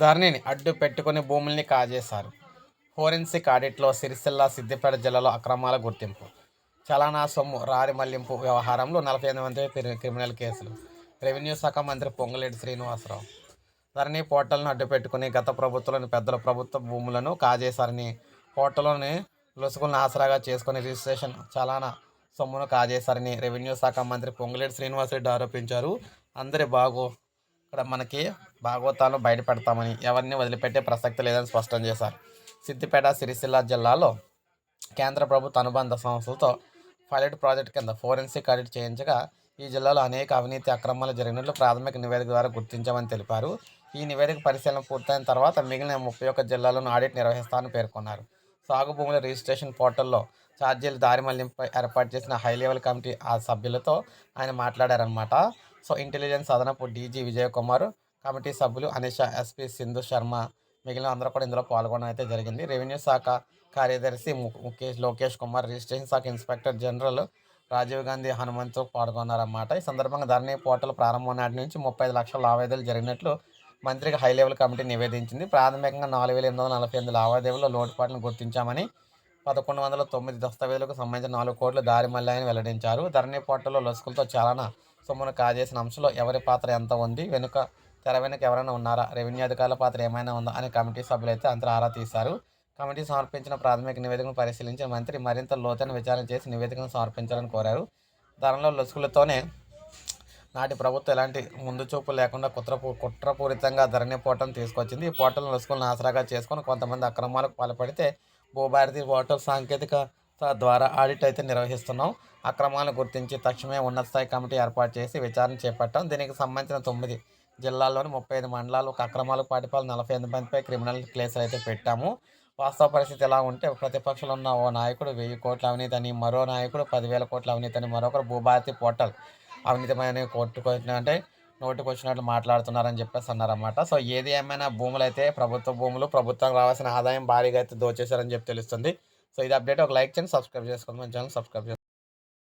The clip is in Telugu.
ధరణిని అడ్డు పెట్టుకుని భూముల్ని కాజేశారు. ఫోరెన్సిక్ ఆడిట్లో సిరిసిల్ల, సిద్దిపేట జిల్లాలో అక్రమాల గుర్తింపు. చలానా సొమ్ము రారి మళ్లింపు వ్యవహారంలో 48 మంది క్రిమినల్ కేసులు. రెవెన్యూ శాఖ మంత్రి పొంగులేటి శ్రీనివాసరావు. ధరణి పోర్టల్ను అడ్డుపెట్టుకుని గత ప్రభుత్వంలోని పెద్దల ప్రభుత్వ భూములను కాజేశారని, పోర్టల్లోని లొసుగులను ఆసరాగా చేసుకుని రిజిస్ట్రేషన్ చలానా సొమ్మును కాజేశారని రెవెన్యూ శాఖ మంత్రి పొంగులేటి శ్రీనివాసరెడ్డి ఆరోపించారు. అందరి ఇక్కడ మనకి భాగవతాలను బయటపెడతామని, ఎవరిని వదిలిపెట్టే ప్రసక్తి లేదని స్పష్టం చేశారు. సిద్దిపేట, సిరిసిల్ల జిల్లాలో కేంద్ర ప్రభుత్వ అనుబంధ సంస్థలతో పైలట్ ప్రాజెక్టు కింద ఫోరెన్సిక్ ఆడిట్ చేయించగా ఈ జిల్లాలో అనేక అవినీతి అక్రమాలు జరిగినట్లు ప్రాథమిక నివేదిక ద్వారా గుర్తించామని తెలిపారు. ఈ నివేదిక పరిశీలన పూర్తయిన తర్వాత మిగిలిన 31 జిల్లాలను ఆడిట్ నిర్వహిస్తామని పేర్కొన్నారు. సాగు భూముల రిజిస్ట్రేషన్ పోర్టల్లో ఛార్జీలు దారి మళ్లింపుపై ఏర్పాటు చేసిన హై లెవెల్ కమిటీ ఆ సభ్యులతో ఆయన మాట్లాడారనమాట. సో ఇంటెలిజెన్స్ అదనపు డీజీ విజయ్ కుమార్, కమిటీ సభ్యులు అనిష, ఎస్పీ సింధు శర్మ, మిగిలిన అందరూ కూడా ఇందులో పాల్గొనడం అయితే జరిగింది. రెవెన్యూ శాఖ కార్యదర్శి లోకేష్ కుమార్, రిజిస్ట్రేషన్ శాఖ ఇన్స్పెక్టర్ జనరల్ రాజీవ్ గాంధీ హనుమంతు పాల్గొన్నారన్నమాట. ఈ సందర్భంగా ధరణి పోర్టల్ ప్రారంభం నాటి నుంచి 35 లక్షల లావాదేవీలు జరిగినట్లు మంత్రికి హై లెవెల్ కమిటీ నివేదించింది. ప్రాథమికంగా 4848 లావాదేవీల్లో లోటుపాట్లను గుర్తించామని, 1109 దస్తావేజులకు సంబంధించిన 4 కోట్లు దారి మళ్లాయని వెల్లడించారు. ధరణి పోర్టల్లో లొసుగులతో చాలానా సొమ్మును కాజేసిన అంశంలో ఎవరి పాత్ర ఎంత ఉంది, తెర వెనుక ఎవరైనా ఉన్నారా, రెవెన్యూ అధికారుల పాత్ర ఏమైనా ఉందా అని కమిటీ సభ్యులైతే అంతా ఆరా తీశారు. కమిటీ సమర్పించిన ప్రాథమిక నివేదికను పరిశీలించిన మంత్రి మరింత లోతైన విచారణ చేసి నివేదికను సమర్పించాలని కోరారు. ధరలో లొసుగులతోనే నాటి ప్రభుత్వం ఎలాంటి ముందు చూపు లేకుండా కుట్రపూరితంగా ధరణి పోర్టల్ తీసుకొచ్చింది. ఈ పోర్టల్ లొసుగులను ఆసరాగా చేసుకొని కొంతమంది అక్రమాలకు పాల్పడితే భూభారతి పోర్టల్ సాంకేతికత ద్వారా ఆడిట్ అయితే నిర్వహిస్తున్నాం. అక్రమాలను గుర్తించి తక్షణమే ఉన్నత స్థాయి కమిటీ ఏర్పాటు చేసి విచారణ చేపట్టాం. దీనికి సంబంధించిన 9 జిల్లాల్లోని 35 మండలాలు ఒక అక్రమాలకు పాటిపాలు 48 మందిపై క్రిమినల్ కేసులు అయితే పెట్టాము. వాస్తవ పరిస్థితి ఎలా ఉంటే ప్రతిపక్షంలో ఉన్న ఓ నాయకుడు 1000 కోట్ల అవినీతి అని, మరో నాయకుడు 10,000 కోట్ల అవినీతి అని, మరొకరు భూభారతి పోర్టల్ అవినీతిమైన కొట్టుకొచ్చినట్టే నోటికి వచ్చినట్లు మాట్లాడుతున్నారని చెప్పేసి అన్నారన్నమాట. సో ఏది ఏమైనా భూములు అయితే ప్రభుత్వ భూములు, ప్రభుత్వం రావాల్సిన ఆదాయం భారీగా అయితే దోచేశారని చెప్పి తెలుస్తుంది. సో ఇది అప్డేట్. ఒక లైక్ చేయండి, సబ్స్క్రైబ్ చేసుకోండి, మన ఛానల్ సబ్స్క్రైబ్ చేసుకోండి.